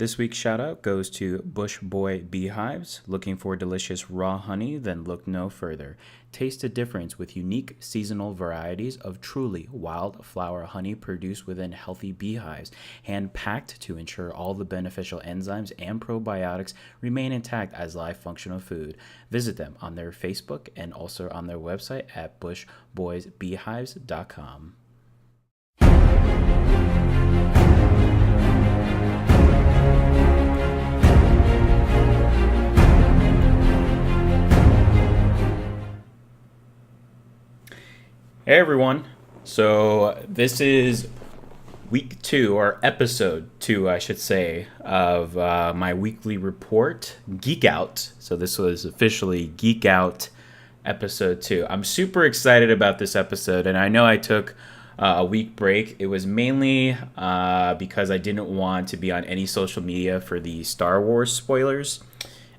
This week's shout out goes to Bush Boy Beehives. Looking for delicious raw honey? Then look no further. Taste the difference with unique seasonal varieties of truly wildflower honey produced within healthy beehives, hand packed to ensure all the beneficial enzymes and probiotics remain intact as live functional food. Visit them on their Facebook and also on their website at bushboysbeehives.com. Hey everyone, so this is week 2, or episode 2 I should say, of my weekly report, Geek Out. So this was officially Geek Out episode 2. I'm super excited about this episode, and I know I took a week break. It was mainly because I didn't want to be on any social media for the Star Wars spoilers,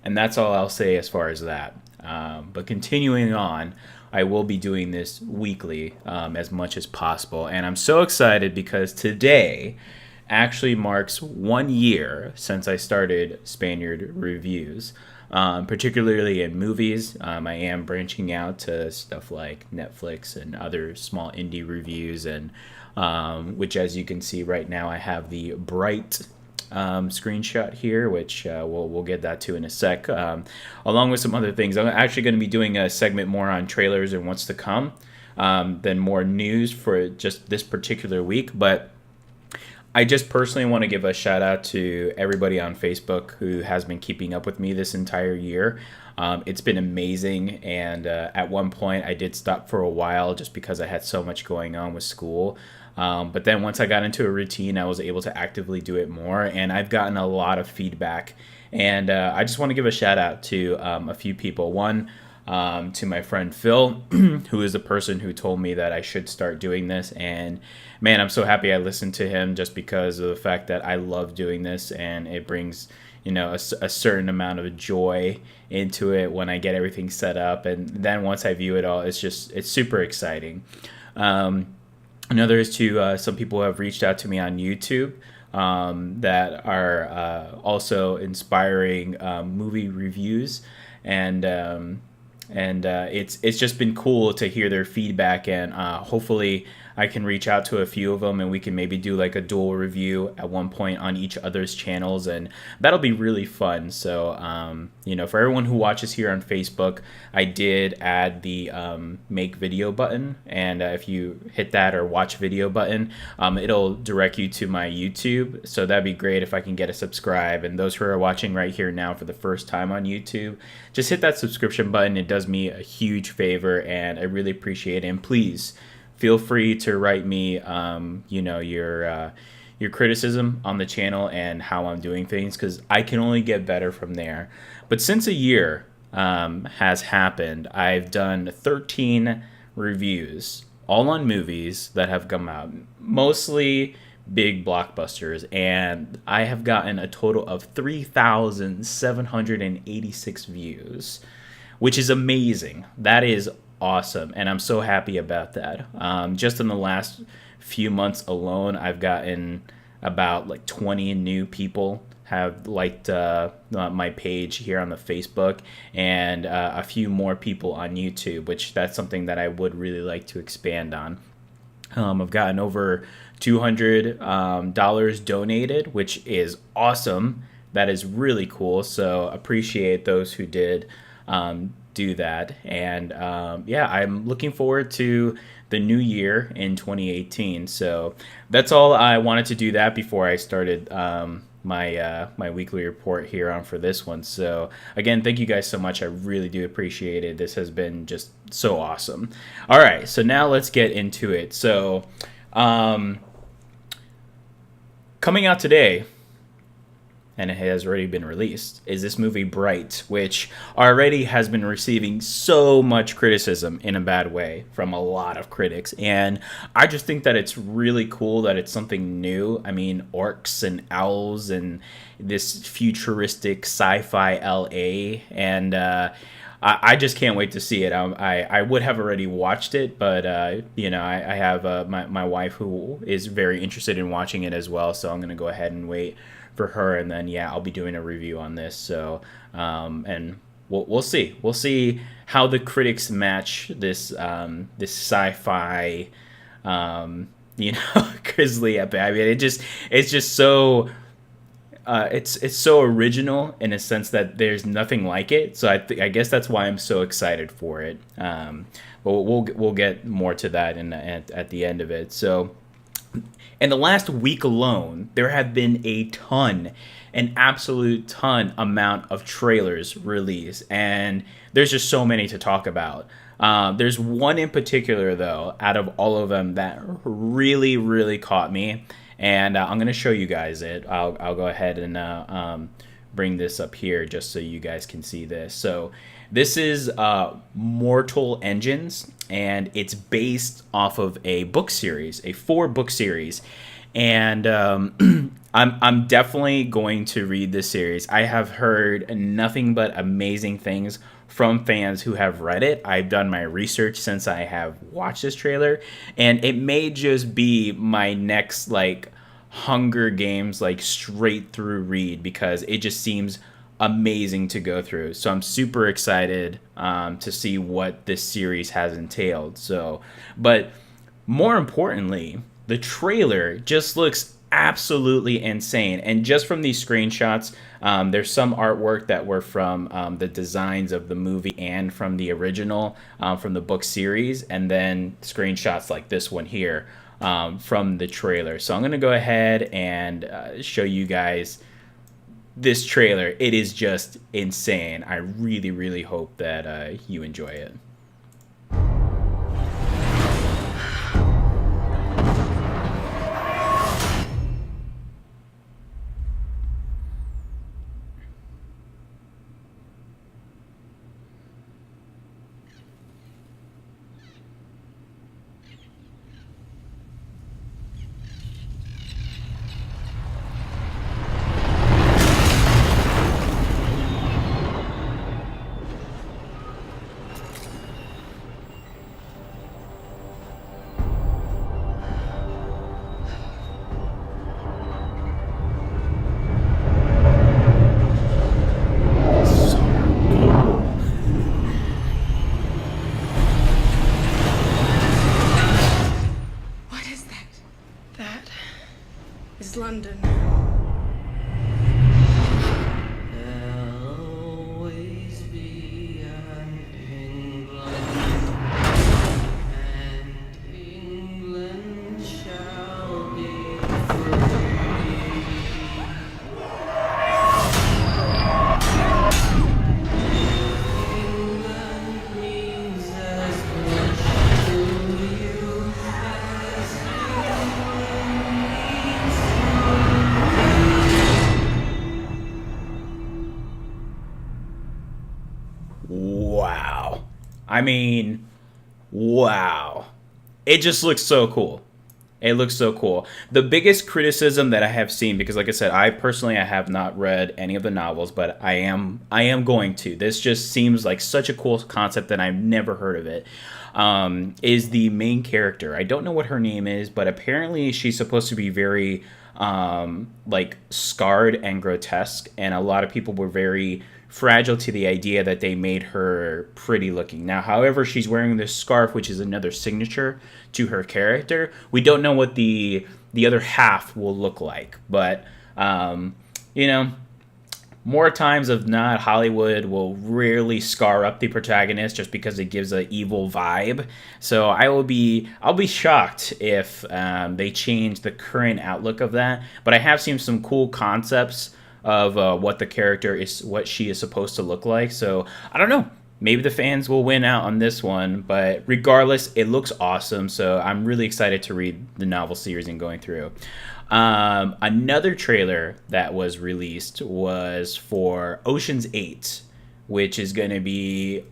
and that's all I'll say as far as that. But continuing on, I will be doing this weekly as much as possible. And I'm so excited because today actually marks 1 year since I started Spaniard Reviews, particularly in movies. I am branching out to stuff like Netflix and other small indie reviews, and which, as you can see right now, I have the Bright screenshot here, which we'll get that to in a sec, along with some other things. I'm actually going to be doing a segment more on trailers and what's to come, than more news for just this particular week. But I just personally want to give a shout out to everybody on Facebook who has been keeping up with me this entire year. It's been amazing, and at one point I did stop for a while just because I had so much going on with school. But then once I got into a routine, I was able to actively do it more, and I've gotten a lot of feedback. And I just want to give a shout out to a few people. One, to my friend Phil, who is the person who told me that I should start doing this. And man, I'm so happy I listened to him, just because of the fact that I love doing this, and it brings, a certain amount of joy into it when I get everything set up. And then once I view it all, it's super exciting. Another is to some people who have reached out to me on YouTube that are also inspiring movie reviews, and it's just been cool to hear their feedback, and hopefully I can reach out to a few of them, and we can maybe do like a dual review at one point on each other's channels, and that'll be really fun. So for everyone who watches here on Facebook, I did add the make video button, and if you hit that or watch video button, it'll direct you to my YouTube. So that'd be great if I can get a subscribe. And those who are watching right here now for the first time on YouTube, just hit that subscription button. It does me a huge favor, and I really appreciate it. And please feel free to write me, your criticism on the channel and how I'm doing things, because I can only get better from there. But since a year has happened, I've done 13 reviews, all on movies that have come out, mostly big blockbusters, and I have gotten a total of 3,786 views, which is amazing. That is awesome, and I'm so happy about that. Just in the last few months alone, I've gotten about 20 new people have liked my page here on the Facebook, and a few more people on YouTube, which that's something that I would really like to expand on. I've gotten over $200 donated, which is awesome. That is really cool, so appreciate those who did do that. And I'm looking forward to the new year in 2018. So that's all I wanted to do that before I started my weekly report here on for this one. So again, thank you guys so much. I really do appreciate it. This has been just so awesome. All right, so now let's get into it. So coming out today, and it has already been released, is this movie Bright, which already has been receiving so much criticism in a bad way from a lot of critics. And I just think that it's really cool that it's something new. I mean, orcs and owls and this futuristic sci-fi LA, and I just can't wait to see it. I would have already watched it, but I have my wife who is very interested in watching it as well, so I'm going to go ahead and wait for her, and then yeah, I'll be doing a review on this. So and we'll see. We'll see how the critics match this sci-fi, you know, grizzly epic. I mean, it's just so it's so original in a sense that there's nothing like it. So I guess that's why I'm so excited for it. But we'll get more to that at the end of it. So in the last week alone, there have been an absolute ton amount of trailers released, and there's just so many to talk about. There's one in particular, though, out of all of them that really, really caught me, and I'm going to show you guys it. I'll go ahead and bring this up here just so you guys can see this. So this is Mortal Engines, and it's based off of a book series, a 4-book series. And I'm definitely going to read this series. I have heard nothing but amazing things from fans who have read it. I've done my research since I have watched this trailer, and it may just be my next like Hunger Games like straight through read because it just seems amazing to go through. So I'm super excited to see what this series has entailed. So, but more importantly, the trailer just looks absolutely insane. And just from these screenshots, there's some artwork that were from the designs of the movie and from the original, from the book series, and then screenshots like this one here from the trailer. So I'm going to go ahead and show you guys this trailer. It is just insane. I really, really hope that you enjoy it. London. There'll always be an England, and England shall be free. England means as much to you as Wow. I mean, wow. It just looks so cool. It looks so cool. The biggest criticism that I have seen, because like I said, I have not read any of the novels, but I am going to. This just seems like such a cool concept that I've never heard of it. Is the main character. I don't know what her name is, but apparently she's supposed to be very like scarred and grotesque, and a lot of people were very fragile to the idea that they made her pretty looking. Now, however, she's wearing this scarf, which is another signature to her character. We don't know what the other half will look like, but you know, more times of not, Hollywood will rarely scar up the protagonist just because it gives an evil vibe. So I'll be shocked if they change the current outlook of that. But I have seen some cool concepts of what the character is, what she is supposed to look like. So I don't know. Maybe the fans will win out on this one, but regardless, it looks awesome. So I'm really excited to read the novel series and going through. Another trailer that was released was for Ocean's 8, which is going to be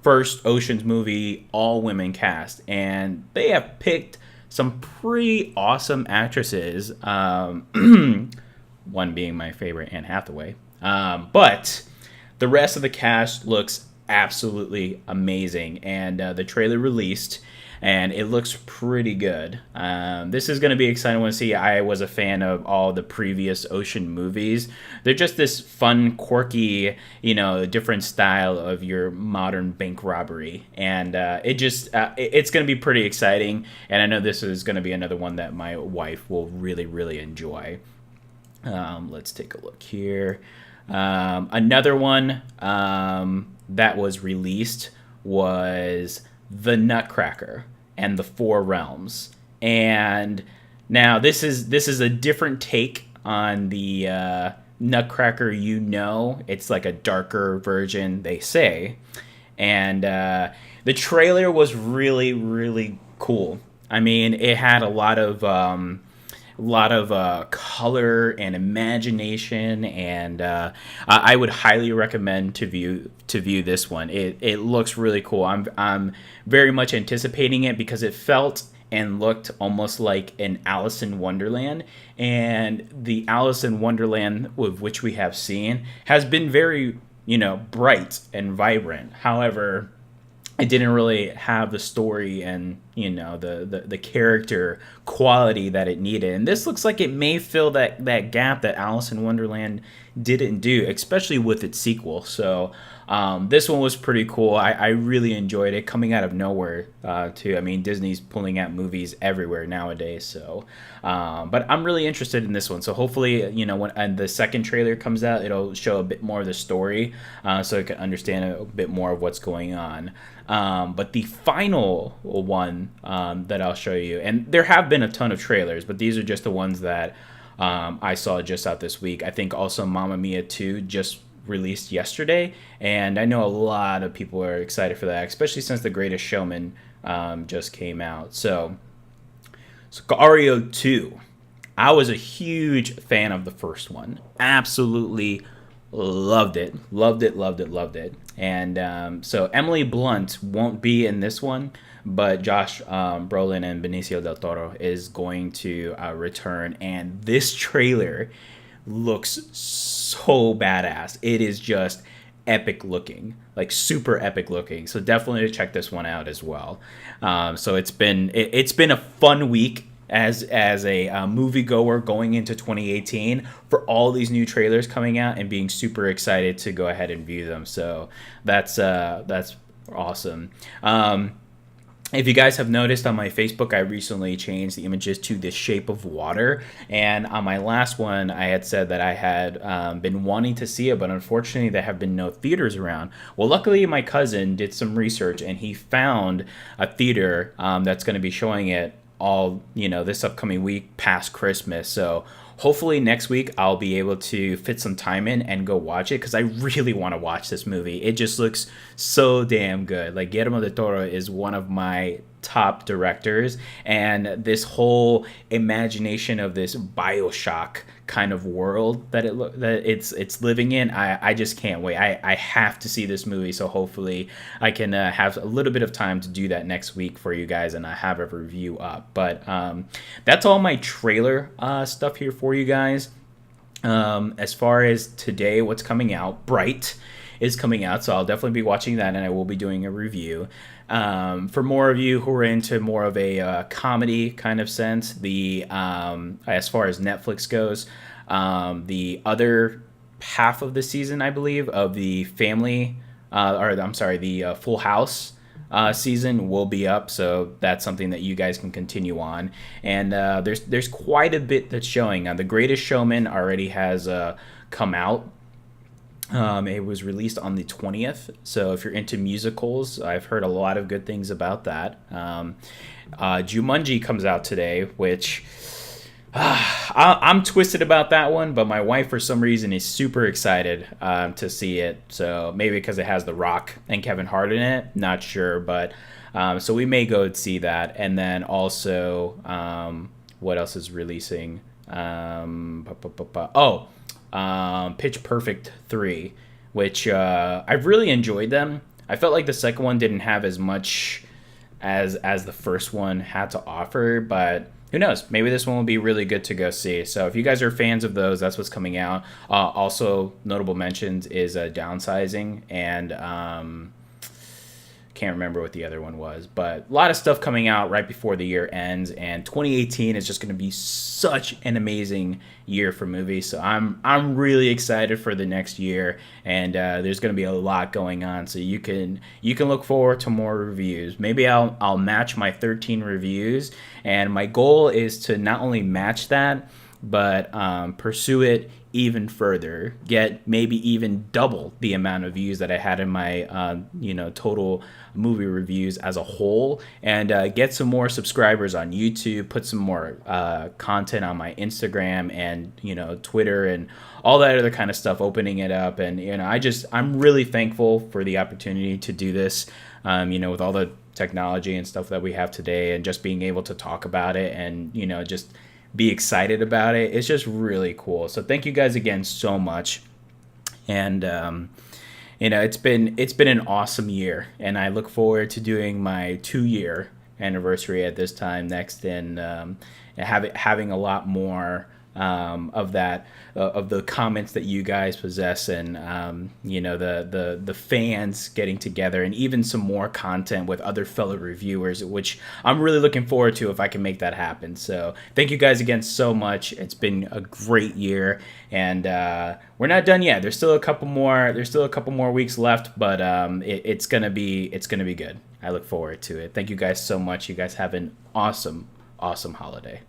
first Ocean's movie, all women cast, and they have picked some pretty awesome actresses. One being my favorite, Anne Hathaway. But the rest of the cast looks absolutely amazing. And the trailer released, and it looks pretty good. This is going to be exciting to see. I was a fan of all the previous Ocean movies. They're just this fun, quirky, different style of your modern bank robbery, and it's going to be pretty exciting. And I know this is going to be another one that my wife will really, really enjoy. Let's take a look here. Another one that was released was The Nutcracker and the Four Realms. And now this is a different take on the Nutcracker. It's like a darker version, they say. And the trailer was really, really cool. I mean, it had a lot of color and imagination, and I would highly recommend to view this one. It looks really cool. I'm very much anticipating it because it felt and looked almost like an Alice in Wonderland, and the Alice in Wonderland with which we have seen has been very bright and vibrant. However, it didn't really have the story and the character quality that it needed, and this looks like it may fill that gap that Alice in Wonderland didn't do, especially with its sequel. So this one was pretty cool. I really enjoyed it, coming out of nowhere too. I mean, Disney's pulling out movies everywhere nowadays, so but I'm really interested in this one. So hopefully when the second trailer comes out, it'll show a bit more of the story, so I can understand a bit more of what's going on. But the final one that I'll show you, and there have been a ton of trailers, but these are just the ones that I saw just out this week. I think also Mamma Mia 2 just released yesterday, and I know a lot of people are excited for that, especially since The Greatest Showman just came out. So Sicario 2. I was a huge fan of the first one. Absolutely loved it. Loved it, loved it, loved it. And so Emily Blunt won't be in this one, but Josh Brolin and Benicio del Toro is going to return. And this trailer looks so badass. It is just epic looking, like super epic looking. So definitely check this one out as well. So it's been a fun week as a moviegoer going into 2018 for all these new trailers coming out and being super excited to go ahead and view them. So that's awesome. If you guys have noticed on my Facebook, I recently changed the images to The Shape of Water. And on my last one, I had said that I had been wanting to see it, but unfortunately there have been no theaters around. Well, luckily my cousin did some research and he found a theater that's going to be showing it all, this upcoming week past Christmas. So hopefully next week I'll be able to fit some time in and go watch it, because I really want to watch this movie. It just looks so damn good. Like, Guillermo del Toro is one of my top directors, and this whole imagination of this BioShock kind of world that it's living in, I just can't wait. I have to see this movie, so hopefully I can have a little bit of time to do that next week for you guys, and I have a review up. But that's all my trailer stuff here for you guys. As far as today, what's coming out, Bright is coming out, so I'll definitely be watching that, and I will be doing a review. For more of you who are into more of a comedy kind of sense, as far as Netflix goes, the other half of the season, I believe, of the the Full House season will be up, so that's something that you guys can continue on. And there's quite a bit that's showing. The Greatest Showman already has come out. It was released on the 20th, so if you're into musicals, I've heard a lot of good things about that. Jumanji comes out today, which I'm twisted about that one, but my wife for some reason is super excited to see it. So maybe because it has The Rock and Kevin Hart in it, not sure, but so we may go see that. And then also, what else is releasing? Pitch Perfect 3, which I've really enjoyed them. I felt like the second one didn't have as much as the first one had to offer, but who knows? Maybe this one will be really good to go see. So if you guys are fans of those, that's what's coming out. Also, notable mentions is Downsizing and Can't remember what the other one was, but a lot of stuff coming out right before the year ends, and 2018 is just going to be such an amazing year for movies. So I'm really excited for the next year, and there's going to be a lot going on. So you can look forward to more reviews. Maybe I'll match my 13 reviews, and my goal is to not only match that, but pursue it even further, get maybe even double the amount of views that I had in my total movie reviews as a whole, and get some more subscribers on YouTube, put some more content on my Instagram and Twitter and all that other kind of stuff, opening it up. And I'm really thankful for the opportunity to do this, with all the technology and stuff that we have today, and just being able to talk about it and just be excited about it. It's just really cool. So thank you guys again so much. And it's been an awesome year, and I look forward to doing my 2-year anniversary at this time next, and having a lot more of that, of the comments that you guys possess, and the fans getting together, and even some more content with other fellow reviewers, which I'm really looking forward to if I can make that happen. So thank you guys again so much. It's been a great year, and we're not done yet. There's still a couple more weeks left, but it's gonna be good. I look forward to it. Thank you guys so much. You guys have an awesome holiday.